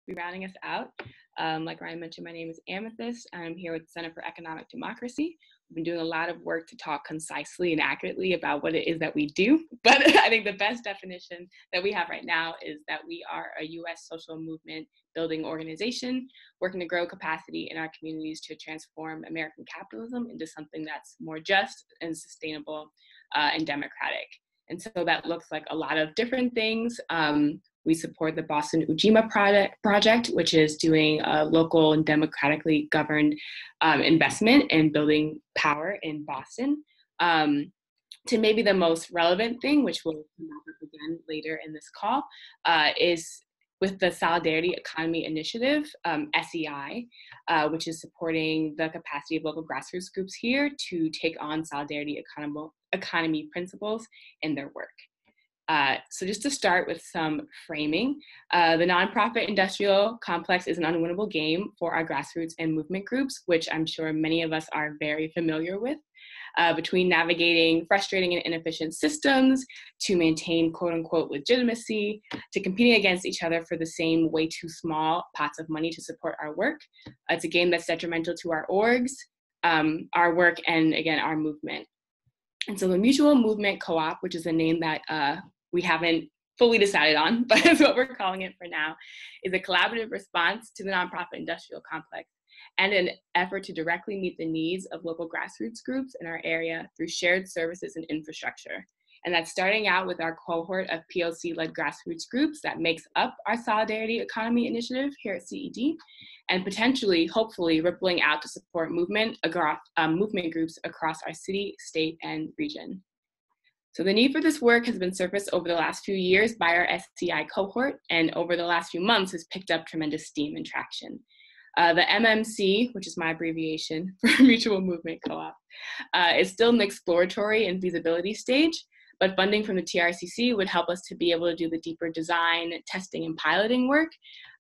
be rounding us out. Like Ryan mentioned, my name is Amethyst. I'm here with the Center for Economic Democracy. We've been doing a lot of work to talk concisely and accurately about what it is that we do. But I think the best definition that we have right now is that we are a U.S. social movement building organization working to grow capacity in our communities to transform American capitalism into something that's more just and sustainable and democratic. And so that looks like a lot of different things. We support the Boston Ujima project, which is doing a local and democratically governed investment in building power in Boston. To maybe the most relevant thing, which will come up again later in this call, is with the Solidarity Economy Initiative, SEI, which is supporting the capacity of local grassroots groups here to take on solidarity economy principles in their work. So just to start with some framing, the nonprofit industrial complex is an unwinnable game for our grassroots and movement groups, which I'm sure many of us are very familiar with. Between navigating frustrating and inefficient systems to maintain quote unquote legitimacy, to competing against each other for the same way too small pots of money to support our work. It's a game that's detrimental to our orgs, our work, and again, our movement. And so the Mutual Movement Co-op, which is a name that we haven't fully decided on, but that's what we're calling it for now, is a collaborative response to the nonprofit industrial complex and an effort to directly meet the needs of local grassroots groups in our area through shared services and infrastructure. And that's starting out with our cohort of POC-led grassroots groups that makes up our Solidarity Economy Initiative here at CED, and potentially, hopefully, rippling out to support movement groups across our city, state, and region. So the need for this work has been surfaced over the last few years by our SCI cohort, and over the last few months has picked up tremendous steam and traction. The MMC, which is my abbreviation for Mutual Movement Co-op, is still in the exploratory and feasibility stage, but funding from the TRCC would help us to be able to do the deeper design, testing, and piloting work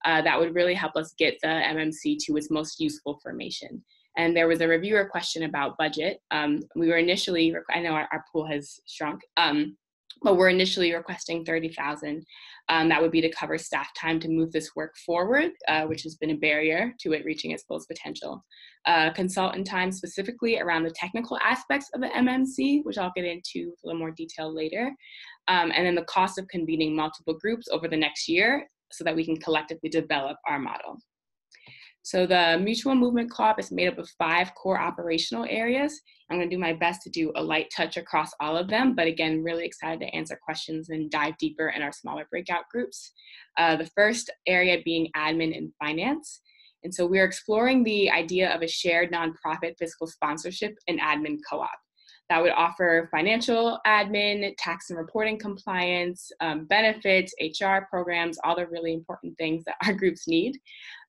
that would really help us get the MMC to its most useful formation. And there was a reviewer question about budget. We were initially, I know our pool has shrunk, but we're initially requesting $30,000. That would be to cover staff time to move this work forward, which has been a barrier to it reaching its full potential. Consultant time specifically around the technical aspects of the MMC, which I'll get into with a little more detail later. And then the cost of convening multiple groups over the next year so that we can collectively develop our model. So the Mutual Movement Co-op is made up of 5 core operational areas. I'm going to do my best to do a light touch across all of them, but again, really excited to answer questions and dive deeper in our smaller breakout groups. The first area being admin and finance. And so we're exploring the idea of a shared nonprofit fiscal sponsorship and admin co-op that would offer financial admin, tax and reporting compliance, benefits, HR programs, all the really important things that our groups need.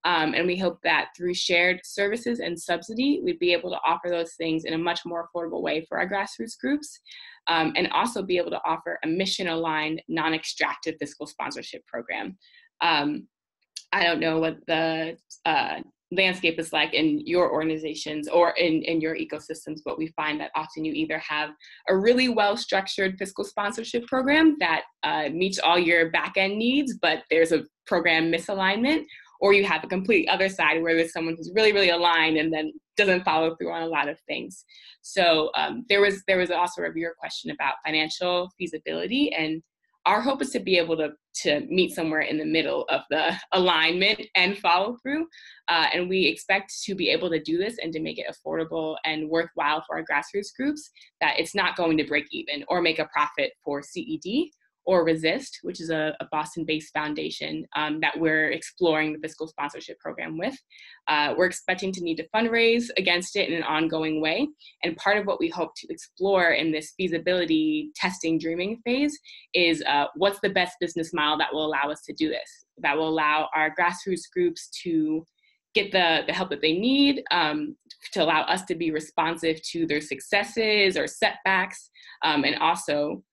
And we hope that through shared services and subsidy, we'd be able to offer those things in a much more affordable way for our grassroots groups, and also be able to offer a mission-aligned, non-extractive fiscal sponsorship program. I don't know what the landscape is like in your organizations or in your ecosystems, but we find that often you either have a really well-structured fiscal sponsorship program that meets all your back-end needs, but there's a program misalignment, or you have a complete other side where there's someone who's really, really aligned and then doesn't follow through on a lot of things. So there was also a reviewer question about financial feasibility, and our hope is to be able to meet somewhere in the middle of the alignment and follow through. And we expect to be able to do this and to make it affordable and worthwhile for our grassroots groups, that it's not going to break even or make a profit for CED or Resist, which is a Boston-based foundation that we're exploring the fiscal sponsorship program with. We're expecting to need to fundraise against it in an ongoing way. And part of what we hope to explore in this feasibility testing dreaming phase is what's the best business model that will allow us to do this, that will allow our grassroots groups to get the help that they need, to allow us to be responsive to their successes or setbacks, and also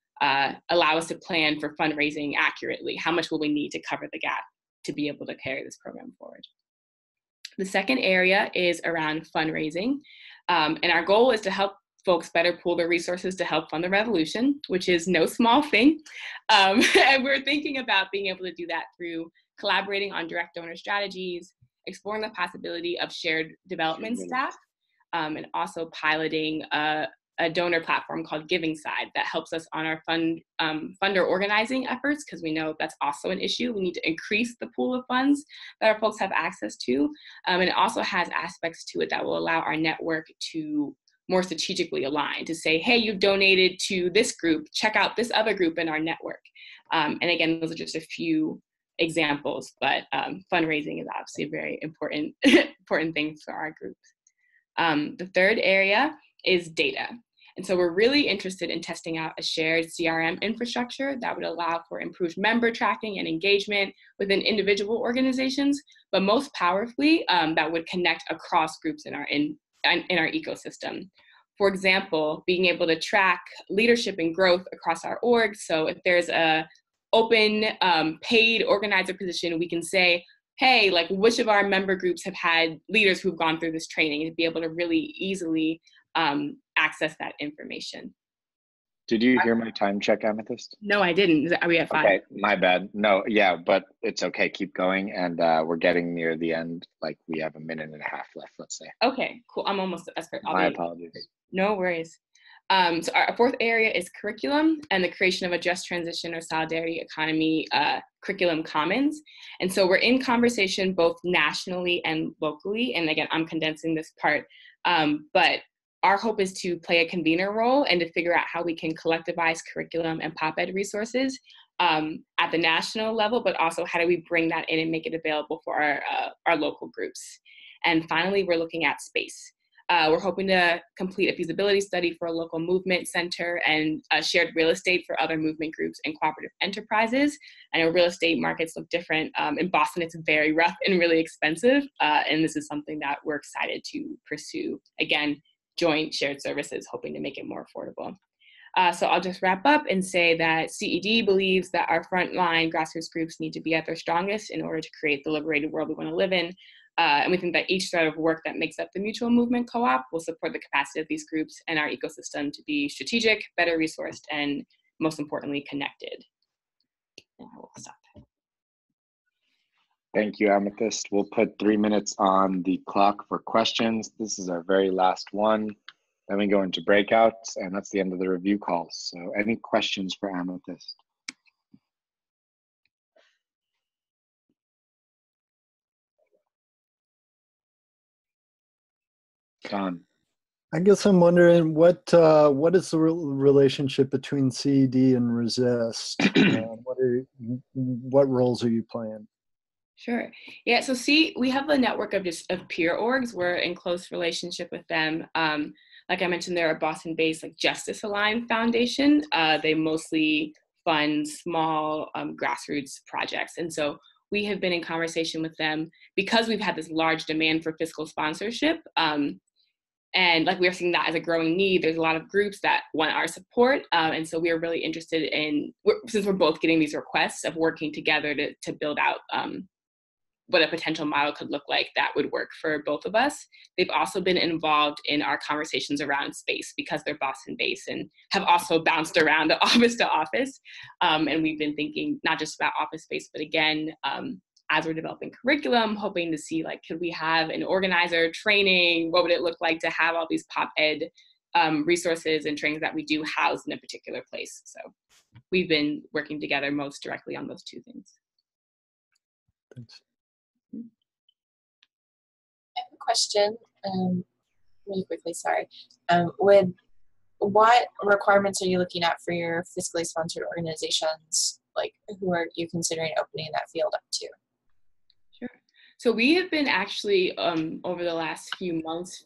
allow us to plan for fundraising accurately. How much will we need to cover the gap to be able to carry this program forward? The second area is around fundraising. And our goal is to help folks better pool their resources to help fund the revolution, which is no small thing. And we're thinking about being able to do that through collaborating on direct donor strategies, exploring the possibility of shared development staff, and also piloting a donor platform called GivingSide that helps us on our funder organizing efforts, because we know that's also an issue. We need to increase the pool of funds that our folks have access to. And it also has aspects to it that will allow our network to more strategically align, to say, hey, you've donated to this group, check out this other group in our network. And again, those are just a few examples, but fundraising is obviously a very important, important thing for our groups. The third area is data. And so we're really interested in testing out a shared CRM infrastructure that would allow for improved member tracking and engagement within individual organizations, but most powerfully, that would connect across groups in our ecosystem. For example, being able to track leadership and growth across our org. So if there's a open paid organizer position, we can say, hey, like which of our member groups have had leaders who've gone through this training, and be able to really easily access that information. Did you hear my time check, Amethyst? No, I didn't. Are we at 5? Okay, my bad. No, yeah, but it's okay. Keep going. And we're getting near the end. Like we have a minute and a half left, let's say. Okay, cool. I'm almost, that's great. My apologies. No worries. So our fourth area is curriculum and the creation of a just transition or solidarity economy curriculum commons. And so we're in conversation both nationally and locally. And again, I'm condensing this part, but our hope is to play a convener role and to figure out how we can collectivize curriculum and pop-ed resources at the national level, but also how do we bring that in and make it available for our local groups. And finally, we're looking at space. We're hoping to complete a feasibility study for a local movement center and shared real estate for other movement groups and cooperative enterprises. I know real estate markets look different. In Boston, it's very rough and really expensive. And this is something that we're excited to pursue. Again, joint shared services, hoping to make it more affordable. So I'll just wrap up and say that CED believes that our frontline grassroots groups need to be at their strongest in order to create the liberated world we want to live in. And we think that each thread of work that makes up the Mutual Movement Co-op will support the capacity of these groups and our ecosystem to be strategic, better resourced, and most importantly, connected. And I will stop. Thank you, Amethyst. We'll put 3 minutes on the clock for questions. This is our very last one. Then we go into breakouts, and that's the end of the review calls. So any questions for Amethyst? Don. I guess I'm wondering what is the relationship between CED and Resist? What roles are you playing? Sure. Yeah. So we have a network of peer orgs. We're in close relationship with them. Like I mentioned, they're a Boston-based like Justice Aligned Foundation. They mostly fund small grassroots projects, and so we have been in conversation with them because we've had this large demand for fiscal sponsorship. And like we're seeing that as a growing need. There's a lot of groups that want our support. And so we're really interested in, since we're both getting these requests, of working together to build out what a potential model could look like that would work for both of us. They've also been involved in our conversations around space because they're Boston-based and have also bounced around to office. And we've been thinking not just about office space, but again, as we're developing curriculum, hoping to see, like, could we have an organizer training? What would it look like to have all these pop ed resources and trainings that we do house in a particular place? So we've been working together most directly on those two things. Thanks. I have a question, really quickly, sorry. With what requirements are you looking at for your fiscally sponsored organizations? Like, who are you considering opening that field up to? Sure. So we have been actually, over the last few months,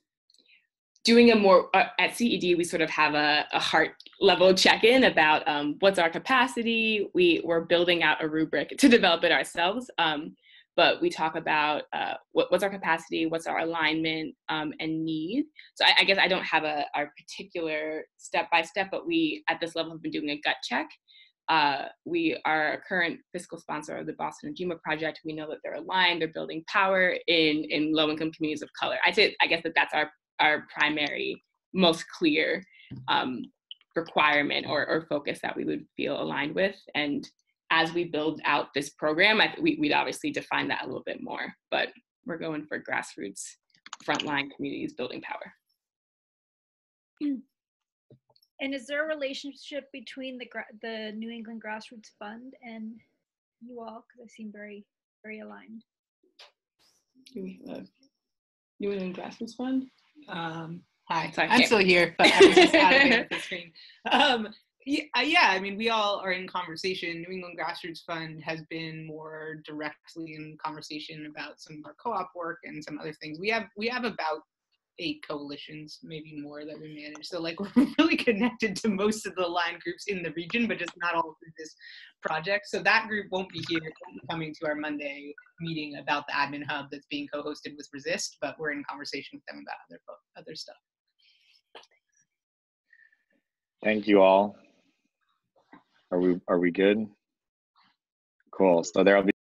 doing a more, at CED, we sort of have a heart level check-in about what's our capacity. We're building out a rubric to develop it ourselves. But we talk about what's our capacity, what's our alignment and need. So I guess I don't have our particular step-by-step, but we at this level have been doing a gut check. We are a current fiscal sponsor of the Boston Ujima Project. We know that they're aligned, they're building power in low-income communities of color. I guess that's our primary, most clear requirement or focus that we would feel aligned with. And as we build out this program, we'd obviously define that a little bit more, but we're going for grassroots, frontline communities building power. And is there a relationship between the New England Grassroots Fund and you all? Because they seem very, very aligned. Do we have a New England Grassroots Fund? Hi, Sorry, I'm still here, but I was just out of the screen. Yeah, I mean, we all are in conversation. New England Grassroots Fund has been more directly in conversation about some of our co-op work and some other things. We have about 8 coalitions, maybe more, that we manage. So like we're really connected to most of the aligned groups in the region, but just not all through this project. So that group won't be here, won't be coming to our Monday meeting about the admin hub that's being co-hosted with Resist, but we're in conversation with them about other stuff. Thank you all. Are we good? Cool. So there'll be